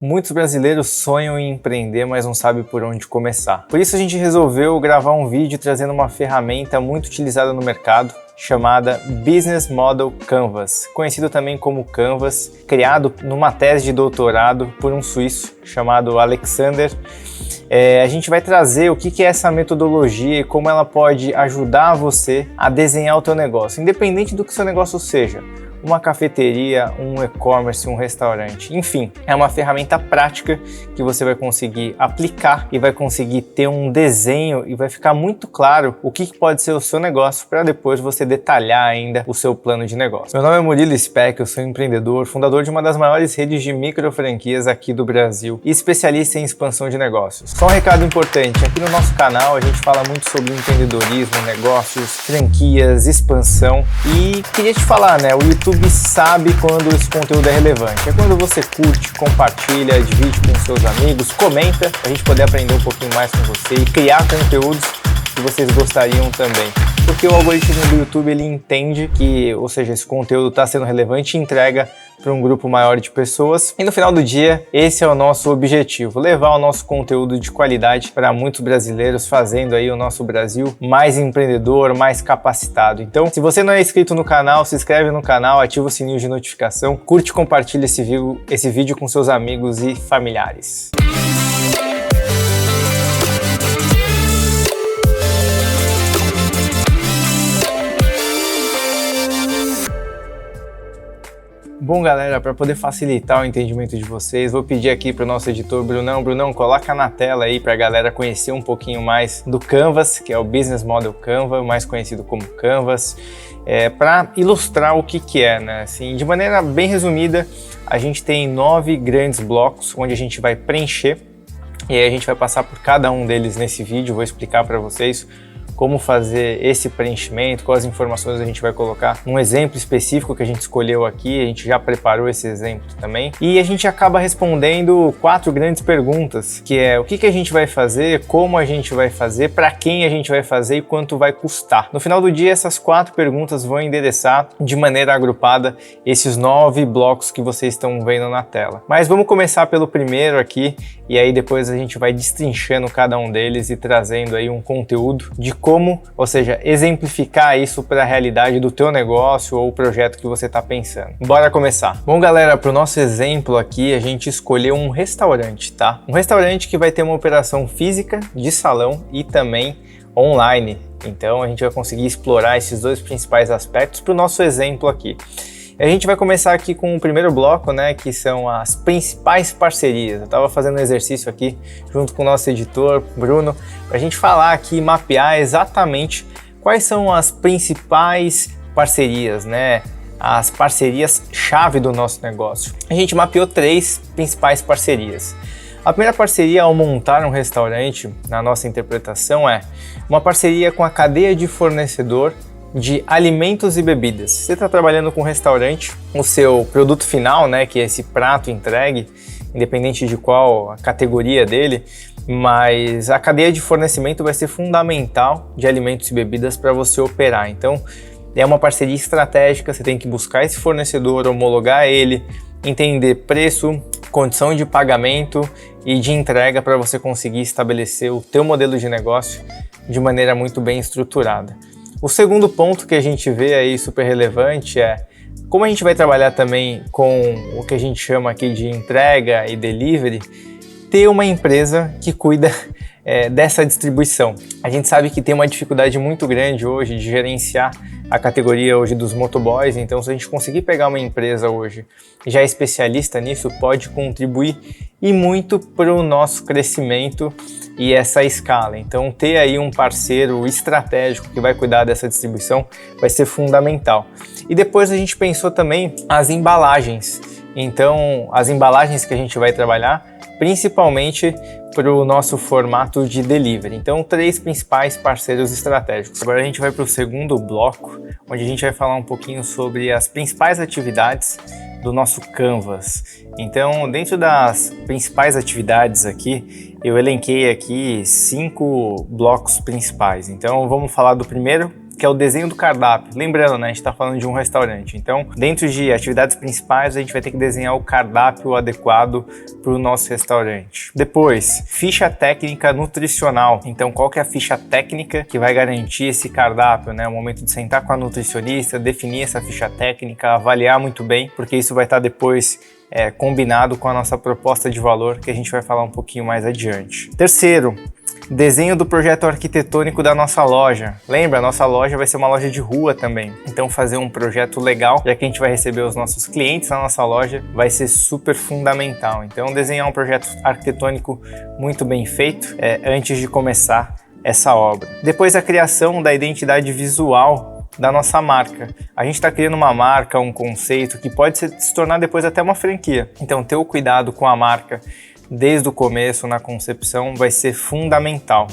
Muitos brasileiros sonham em empreender, mas não sabem por onde começar. Por isso a gente resolveu gravar um vídeo trazendo uma ferramenta muito utilizada no mercado, chamada Business Model Canvas, conhecido também como Canvas, criado numa tese de doutorado por um suíço chamado Alexander. A gente vai trazer o que é essa metodologia e como ela pode ajudar você a desenhar o teu negócio, independente do que seu negócio seja. Uma cafeteria, um e-commerce, um restaurante, enfim, é uma ferramenta prática que você vai conseguir aplicar e vai conseguir ter um desenho e vai ficar muito claro o que pode ser o seu negócio para depois você detalhar ainda o seu plano de negócio. Meu nome é Murilo Speck, eu sou empreendedor, fundador de uma das maiores redes de micro franquias aqui do Brasil e especialista em expansão de negócios. Só um recado importante, aqui no nosso canal a gente fala muito sobre empreendedorismo, negócios, franquias, expansão e queria te falar, né, o YouTube sabe quando esse conteúdo é relevante. É quando você curte, compartilha, divide com seus amigos, comenta, pra gente poder aprender um pouquinho mais com você e criar conteúdos que vocês gostariam também. Porque o algoritmo do YouTube, ele entende que, ou seja, esse conteúdo está sendo relevante e entrega para um grupo maior de pessoas. E no final do dia, esse é o nosso objetivo, levar o nosso conteúdo de qualidade para muitos brasileiros, fazendo aí o nosso Brasil mais empreendedor, mais capacitado. Então, se você não é inscrito no canal, se inscreve no canal, ativa o sininho de notificação, curte e compartilha esse vídeo com seus amigos e familiares. Bom, galera, para poder facilitar o entendimento de vocês, vou pedir aqui para o nosso editor Brunão, coloca na tela aí para a galera conhecer um pouquinho mais do Canvas, que é o Business Model Canvas, mais conhecido como Canvas, para ilustrar o que é, né? Assim, de maneira bem resumida, a gente tem 9 grandes blocos onde a gente vai preencher e aí a gente vai passar por cada um deles nesse vídeo, vou explicar para vocês como fazer esse preenchimento, quais informações a gente vai colocar, um exemplo específico que a gente escolheu aqui, a gente já preparou esse exemplo também, e a gente acaba respondendo 4 grandes perguntas, que é o que a gente vai fazer, como a gente vai fazer, para quem a gente vai fazer e quanto vai custar. No final do dia, essas 4 perguntas vão endereçar de maneira agrupada esses 9 blocos que vocês estão vendo na tela. Mas vamos começar pelo primeiro aqui, e aí depois a gente vai destrinchando cada um deles e trazendo aí um conteúdo de como, ou seja, exemplificar isso para a realidade do teu negócio ou projeto que você está pensando. Bora começar. Bom, galera, para o nosso exemplo aqui, a gente escolheu um restaurante, tá? Um restaurante que vai ter uma operação física de salão e também online. Então, a gente vai conseguir explorar esses 2 principais aspectos para o nosso exemplo aqui. A gente vai começar aqui com o primeiro bloco, né, que são as principais parcerias. Eu estava fazendo um exercício aqui junto com o nosso editor, Bruno, para a gente falar aqui e mapear exatamente quais são as principais parcerias, né, as parcerias-chave do nosso negócio. A gente mapeou 3 principais parcerias. A primeira parceria ao montar um restaurante, na nossa interpretação, é uma parceria com a cadeia de fornecedor de alimentos e bebidas. Você está trabalhando com um restaurante, o seu produto final, né, que é esse prato entregue, independente de qual a categoria dele, mas a cadeia de fornecimento vai ser fundamental de alimentos e bebidas para você operar. Então, é uma parceria estratégica, você tem que buscar esse fornecedor, homologar ele, entender preço, condição de pagamento e de entrega para você conseguir estabelecer o teu modelo de negócio de maneira muito bem estruturada. O segundo ponto que a gente vê aí super relevante é como a gente vai trabalhar também com o que a gente chama aqui de entrega e delivery, ter uma empresa que cuida dessa distribuição. A gente sabe que tem uma dificuldade muito grande hoje de gerenciar a categoria hoje dos motoboys, então se a gente conseguir pegar uma empresa hoje já especialista nisso, pode contribuir e muito para o nosso crescimento e essa escala. Então ter aí um parceiro estratégico que vai cuidar dessa distribuição vai ser fundamental. E depois a gente pensou também as embalagens. Então as embalagens que a gente vai trabalhar principalmente para o nosso formato de delivery. Então, 3 principais parceiros estratégicos. Agora a gente vai para o segundo bloco, onde a gente vai falar um pouquinho sobre as principais atividades do nosso Canvas. Então, dentro das principais atividades aqui, eu elenquei aqui 5 blocos principais. Então, vamos falar do primeiro, que é o desenho do cardápio. Lembrando, né, a gente está falando de um restaurante, então dentro de atividades principais a gente vai ter que desenhar o cardápio adequado para o nosso restaurante. Depois, ficha técnica nutricional. Então qual que é a ficha técnica que vai garantir esse cardápio, né? O momento de sentar com a nutricionista, definir essa ficha técnica, avaliar muito bem, porque isso vai estar depois combinado com a nossa proposta de valor, que a gente vai falar um pouquinho mais adiante. Terceiro, desenho do projeto arquitetônico da nossa loja. Lembra, a nossa loja vai ser uma loja de rua também, então fazer um projeto legal, já que a gente vai receber os nossos clientes na nossa loja, vai ser super fundamental. Então desenhar um projeto arquitetônico muito bem feito antes de começar essa obra. Depois a criação da identidade visual da nossa marca. A gente está criando uma marca, um conceito que pode se tornar depois até uma franquia. Então ter o cuidado com a marca desde o começo, na concepção, vai ser fundamental.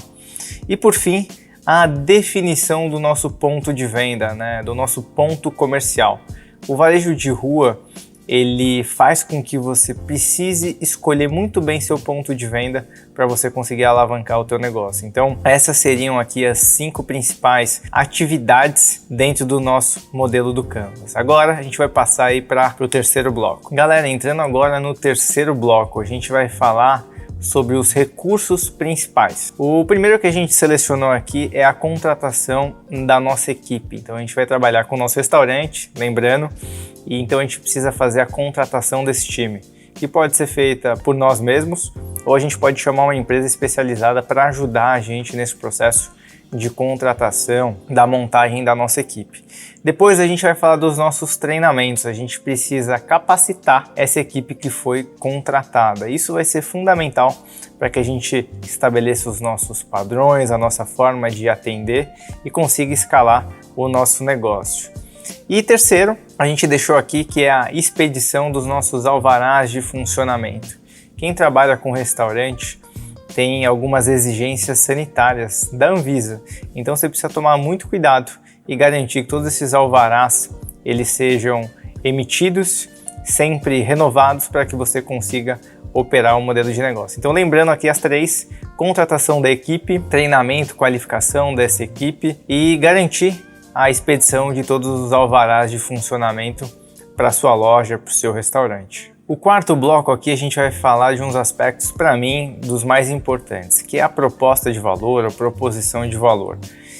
E por fim, a definição do nosso ponto de venda, né? Do nosso ponto comercial. O varejo de rua, ele faz com que você precise escolher muito bem seu ponto de venda para você conseguir alavancar o teu negócio. Então, essas seriam aqui as 5 principais atividades dentro do nosso modelo do Canvas. Agora, a gente vai passar aí para o terceiro bloco. Galera, entrando agora no terceiro bloco, a gente vai falar sobre os recursos principais. O primeiro que a gente selecionou aqui é a contratação da nossa equipe. Então a gente vai trabalhar com o nosso restaurante, lembrando, e então a gente precisa fazer a contratação desse time, que pode ser feita por nós mesmos, ou a gente pode chamar uma empresa especializada para ajudar a gente nesse processo de contratação, da montagem da nossa equipe. Depois a gente vai falar dos nossos treinamentos. A gente precisa capacitar essa equipe que foi contratada. Isso vai ser fundamental para que a gente estabeleça os nossos padrões, a nossa forma de atender e consiga escalar o nosso negócio. E terceiro, a gente deixou aqui que é a expedição dos nossos alvarás de funcionamento. Quem trabalha com restaurante tem algumas exigências sanitárias da Anvisa, então você precisa tomar muito cuidado e garantir que todos esses alvarás eles sejam emitidos, sempre renovados, para que você consiga operar o modelo de negócio. Então lembrando aqui as 3: contratação da equipe, treinamento, qualificação dessa equipe e garantir a expedição de todos os alvarás de funcionamento para sua loja, para o seu restaurante. O quarto bloco aqui a gente vai falar de uns aspectos, para mim, dos mais importantes, que é a proposta de valor, a proposição de valor.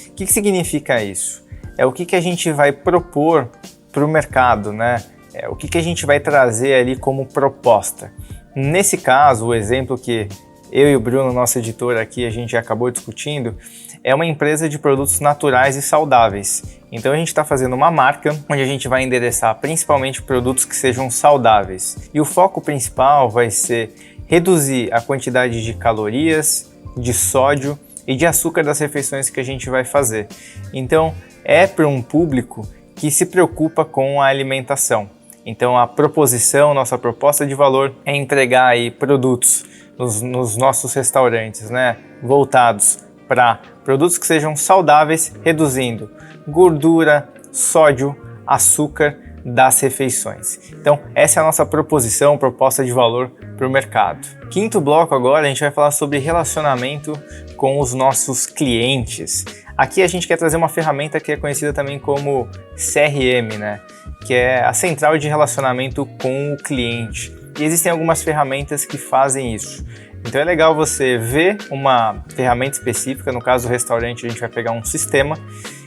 O que significa isso? É o que a gente vai propor para o mercado, né? O que a gente vai trazer ali como proposta. Nesse caso, o exemplo que eu e o Bruno, nosso editor aqui, a gente acabou discutindo, é uma empresa de produtos naturais e saudáveis. Então a gente está fazendo uma marca onde a gente vai endereçar principalmente produtos que sejam saudáveis. E o foco principal vai ser reduzir a quantidade de calorias, de sódio e de açúcar das refeições que a gente vai fazer. Então é para um público que se preocupa com a alimentação. Então a proposição, nossa proposta de valor é entregar aí produtos nos nossos restaurantes, né, voltados para produtos que sejam saudáveis, reduzindo gordura, sódio, açúcar das refeições. Então essa é a nossa proposição, proposta de valor para o mercado. Quinto bloco agora a gente vai falar sobre relacionamento com os nossos clientes. Aqui a gente quer trazer uma ferramenta que é conhecida também como CRM, né? Que é a central de relacionamento com o cliente. E existem algumas ferramentas que fazem isso. Então é legal você ver uma ferramenta específica, no caso do restaurante a gente vai pegar um sistema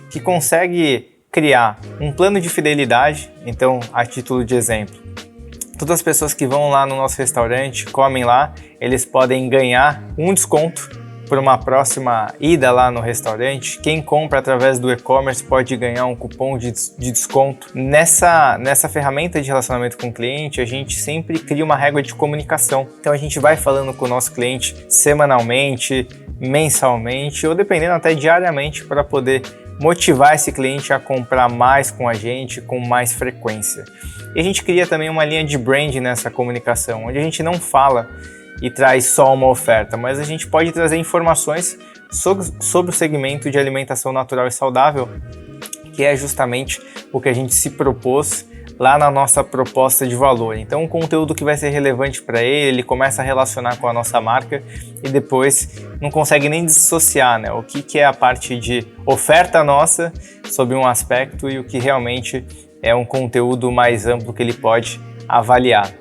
que consegue criar um plano de fidelidade. Então, a título de exemplo, todas as pessoas que vão lá no nosso restaurante, comem lá, eles podem ganhar um desconto por uma próxima ida lá no restaurante. Quem compra através do e-commerce pode ganhar um cupom de desconto. Nessa ferramenta de relacionamento com o cliente, a gente sempre cria uma régua de comunicação. Então a gente vai falando com o nosso cliente semanalmente, mensalmente ou dependendo até diariamente para poder motivar esse cliente a comprar mais com a gente, com mais frequência. E a gente cria também uma linha de brand nessa comunicação, onde a gente não fala e traz só uma oferta, mas a gente pode trazer informações sobre o segmento de alimentação natural e saudável, que é justamente o que a gente se propôs lá na nossa proposta de valor. Então, um conteúdo que vai ser relevante para ele começa a relacionar com a nossa marca e depois não consegue nem dissociar, né? O que é a parte de oferta nossa sobre um aspecto e o que realmente é um conteúdo mais amplo que ele pode avaliar.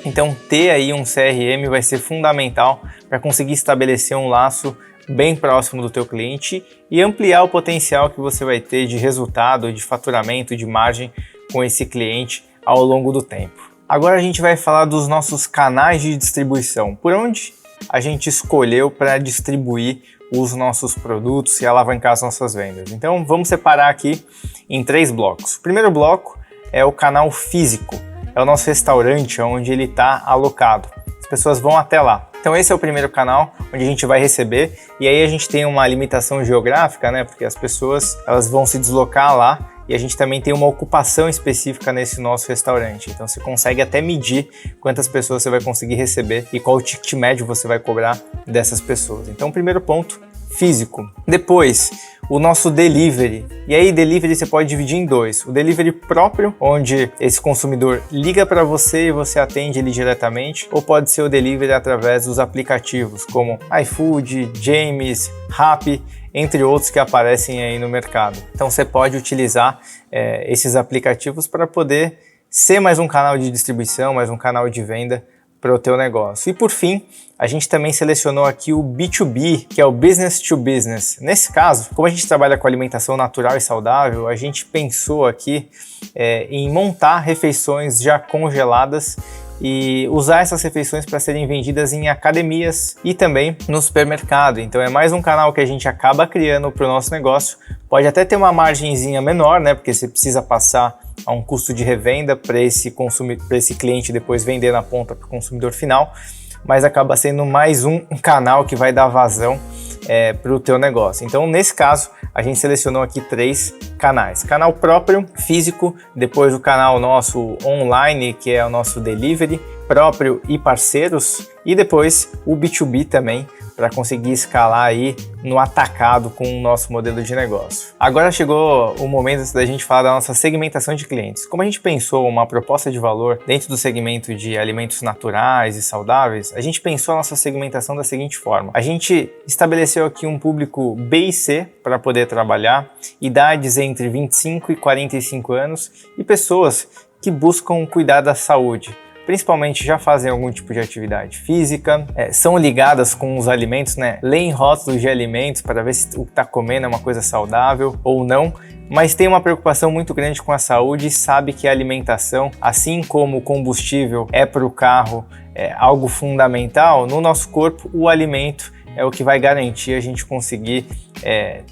Então, ter aí um CRM vai ser fundamental para conseguir estabelecer um laço bem próximo do teu cliente e ampliar o potencial que você vai ter de resultado, de faturamento, de margem com esse cliente ao longo do tempo. Agora a gente vai falar dos nossos canais de distribuição, por onde a gente escolheu para distribuir os nossos produtos e alavancar as nossas vendas. Então vamos separar aqui em 3 blocos. O primeiro bloco é o canal físico, é o nosso restaurante onde ele está alocado. As pessoas vão até lá. Então esse é o primeiro canal onde a gente vai receber e aí a gente tem uma limitação geográfica, né? Porque as pessoas elas vão se deslocar lá e a gente também tem uma ocupação específica nesse nosso restaurante. Então você consegue até medir quantas pessoas você vai conseguir receber e qual o ticket médio você vai cobrar dessas pessoas. Então primeiro ponto, físico. Depois, o nosso delivery. E aí, delivery você pode dividir em 2. O delivery próprio, onde esse consumidor liga para você e você atende ele diretamente, ou pode ser o delivery através dos aplicativos, como iFood, James, Rappi, entre outros que aparecem aí no mercado. Então você pode utilizar esses aplicativos para poder ser mais um canal de distribuição, mais um canal de venda para o teu negócio. E por fim, a gente também selecionou aqui o B2B, que é o Business to Business. Nesse caso, como a gente trabalha com alimentação natural e saudável, a gente pensou aqui em montar refeições já congeladas e usar essas refeições para serem vendidas em academias e também no supermercado. Então é mais um canal que a gente acaba criando para o nosso negócio. Pode até ter uma margenzinha menor, né? Porque você precisa passar a um custo de revenda para esse cliente depois vender na ponta para o consumidor final, mas acaba sendo mais um canal que vai dar vazão para o teu negócio. Então nesse caso a gente selecionou aqui 3 canais: canal próprio, físico, depois o canal nosso online, que é o nosso delivery próprio e parceiros, e depois o B2B também, para conseguir escalar aí no atacado com o nosso modelo de negócio. Agora chegou o momento da gente falar da nossa segmentação de clientes. Como a gente pensou uma proposta de valor dentro do segmento de alimentos naturais e saudáveis, a gente pensou a nossa segmentação da seguinte forma: a gente estabeleceu aqui um público B e C para poder trabalhar, idades entre 25 e 45 anos e pessoas que buscam cuidar da saúde. Principalmente já fazem algum tipo de atividade física, são ligadas com os alimentos, né? Leem rótulos de alimentos para ver se o que está comendo é uma coisa saudável ou não, mas tem uma preocupação muito grande com a saúde e sabe que a alimentação, assim como o combustível é para o carro algo fundamental, no nosso corpo o alimento é o que vai garantir a gente conseguir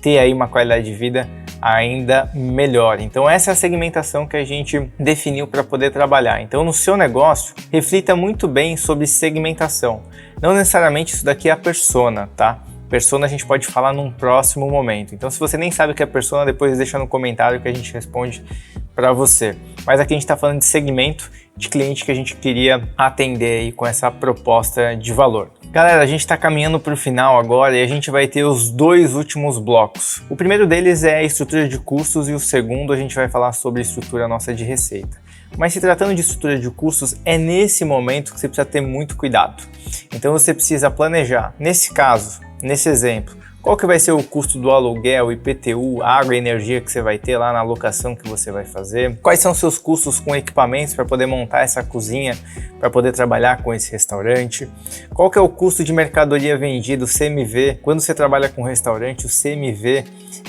ter aí uma qualidade de vida ainda melhor. Então essa é a segmentação que a gente definiu para poder trabalhar. Então no seu negócio, reflita muito bem sobre segmentação. Não necessariamente isso daqui é a persona, tá? Persona a gente pode falar num próximo momento. Então se você nem sabe o que é persona, depois deixa no comentário que a gente responde para você. Mas aqui a gente está falando de segmento de cliente que a gente queria atender aí com essa proposta de valor. Galera, a gente está caminhando para o final agora e a gente vai ter os 2 últimos blocos. O primeiro deles é a estrutura de custos e o segundo a gente vai falar sobre a estrutura nossa de receita. Mas se tratando de estrutura de custos, é nesse momento que você precisa ter muito cuidado. Então você precisa planejar, nesse caso, nesse exemplo, qual que vai ser o custo do aluguel, IPTU, água e energia que você vai ter lá na locação que você vai fazer? Quais são os seus custos com equipamentos para poder montar essa cozinha, para poder trabalhar com esse restaurante? Qual que é o custo de mercadoria vendida, o CMV? Quando você trabalha com restaurante, o CMV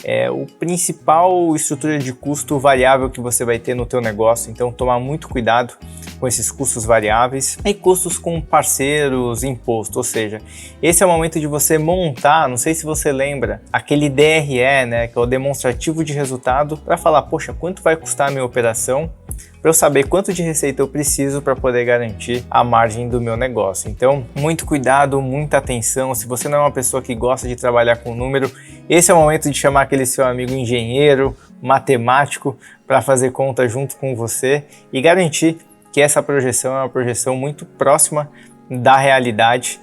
é o principal estrutura de custo variável que você vai ter no teu negócio, então tomar muito cuidado com esses custos variáveis e custos com parceiros, imposto, ou seja, esse é o momento de você montar, não sei se você lembra, aquele DRE, né, que é o demonstrativo de resultado, para falar, poxa, quanto vai custar a minha operação, para eu saber quanto de receita eu preciso para poder garantir a margem do meu negócio. Então, muito cuidado, muita atenção. Se você não é uma pessoa que gosta de trabalhar com número, esse é o momento de chamar aquele seu amigo engenheiro, matemático, para fazer conta junto com você e garantir que essa projeção é uma projeção muito próxima da realidade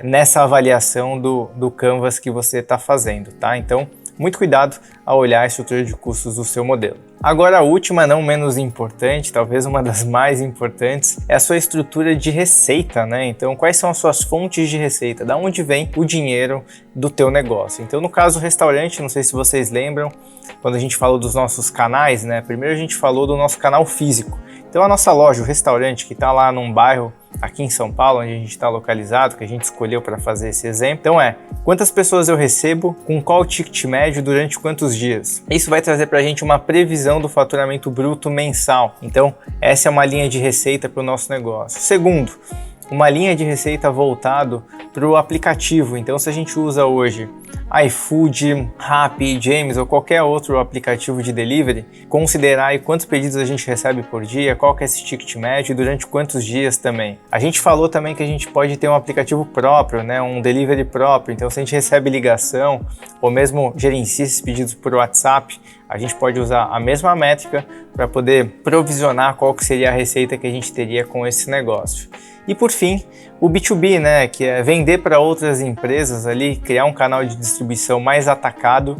nessa avaliação do Canvas que você está fazendo, tá? Então, muito cuidado ao olhar a estrutura de custos do seu modelo. Agora a última, não menos importante, talvez uma das mais importantes, é a sua estrutura de receita, né? Então, quais são as suas fontes de receita? Da onde vem o dinheiro do teu negócio? Então, no caso restaurante, não sei se vocês lembram, quando a gente falou dos nossos canais, né? Primeiro a gente falou do nosso canal físico. Então, a nossa loja, o restaurante que está lá num bairro aqui em São Paulo, onde a gente está localizado, que a gente escolheu para fazer esse exemplo. Então quantas pessoas eu recebo, com qual ticket médio, durante quantos dias? Isso vai trazer para a gente uma previsão do faturamento bruto mensal. Então, essa é uma linha de receita para o nosso negócio. Segundo, uma linha de receita voltado para o aplicativo. Então, se a gente usa hoje iFood, Rappi, James ou qualquer outro aplicativo de delivery, considerar aí quantos pedidos a gente recebe por dia, qual que é esse ticket médio e durante quantos dias também. A gente falou também que a gente pode ter um aplicativo próprio, né, um delivery próprio. Então, se a gente recebe ligação ou mesmo gerencia esses pedidos por WhatsApp, a gente pode usar a mesma métrica para poder provisionar qual que seria a receita que a gente teria com esse negócio. E por fim, o B2B, né, que é vender para outras empresas ali, criar um canal de distribuição mais atacado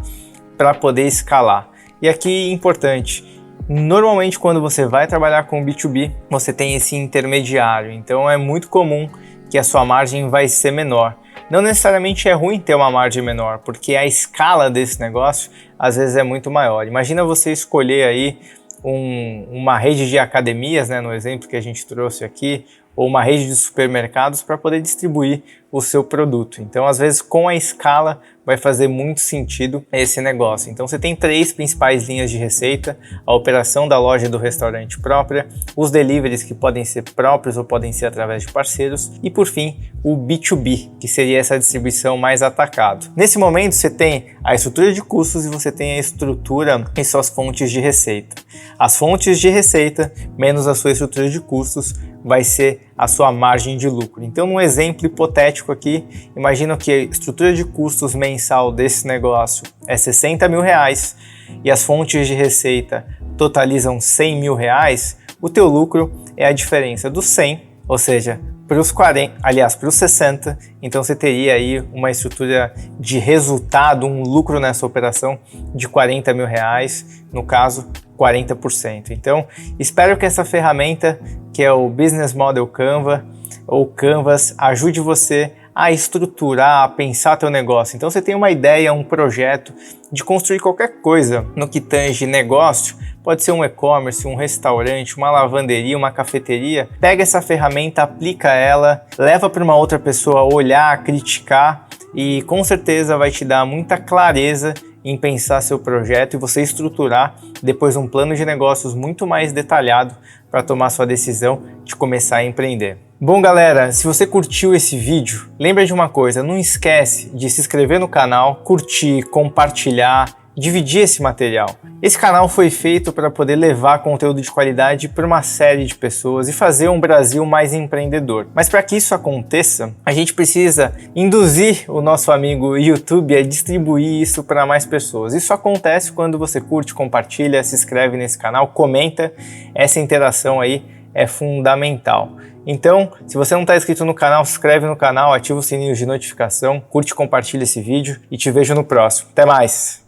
para poder escalar. E aqui importante, normalmente quando você vai trabalhar com B2B, você tem esse intermediário, então é muito comum que a sua margem vai ser menor. Não necessariamente é ruim ter uma margem menor, porque a escala desse negócio às vezes é muito maior. Imagina você escolher aí uma rede de academias, né, no exemplo que a gente trouxe aqui, ou uma rede de supermercados para poder distribuir o seu produto. Então, às vezes, com a escala, vai fazer muito sentido esse negócio. Então, você tem 3 principais linhas de receita: a operação da loja do restaurante própria, os deliveries que podem ser próprios ou podem ser através de parceiros e, por fim, o B2B, que seria essa distribuição mais atacado. Nesse momento, você tem a estrutura de custos e você tem a estrutura e suas fontes de receita. As fontes de receita menos a sua estrutura de custos vai ser a sua margem de lucro. Então, num exemplo hipotético aqui, imagina que a estrutura de custos mensal desse negócio é R$60 mil e as fontes de receita totalizam R$100 mil, o teu lucro é a diferença dos 100, ou seja, para os 40, aliás, para os 60, então você teria aí uma estrutura de resultado, um lucro nessa operação de R$40 mil, no caso, 40%. Então, espero que essa ferramenta, que é o Business Model Canva, ou Canvas, ajude você a estruturar, a pensar teu negócio. Então, você tem uma ideia, um projeto de construir qualquer coisa no que tange negócio, pode ser um e-commerce, um restaurante, uma lavanderia, uma cafeteria. Pega essa ferramenta, aplica ela, leva para uma outra pessoa olhar, criticar e com certeza vai te dar muita clareza em pensar seu projeto e você estruturar depois um plano de negócios muito mais detalhado para tomar sua decisão de começar a empreender. Bom, galera, se você curtiu esse vídeo, lembra de uma coisa, não esquece de se inscrever no canal, curtir, compartilhar, dividir esse material. Esse canal foi feito para poder levar conteúdo de qualidade para uma série de pessoas e fazer um Brasil mais empreendedor. Mas para que isso aconteça, a gente precisa induzir o nosso amigo YouTube a distribuir isso para mais pessoas. Isso acontece quando você curte, compartilha, se inscreve nesse canal, comenta. Essa interação aí é fundamental. Então, se você não está inscrito no canal, se inscreve no canal, ativa o sininho de notificação, curte e compartilha esse vídeo e te vejo no próximo. Até mais!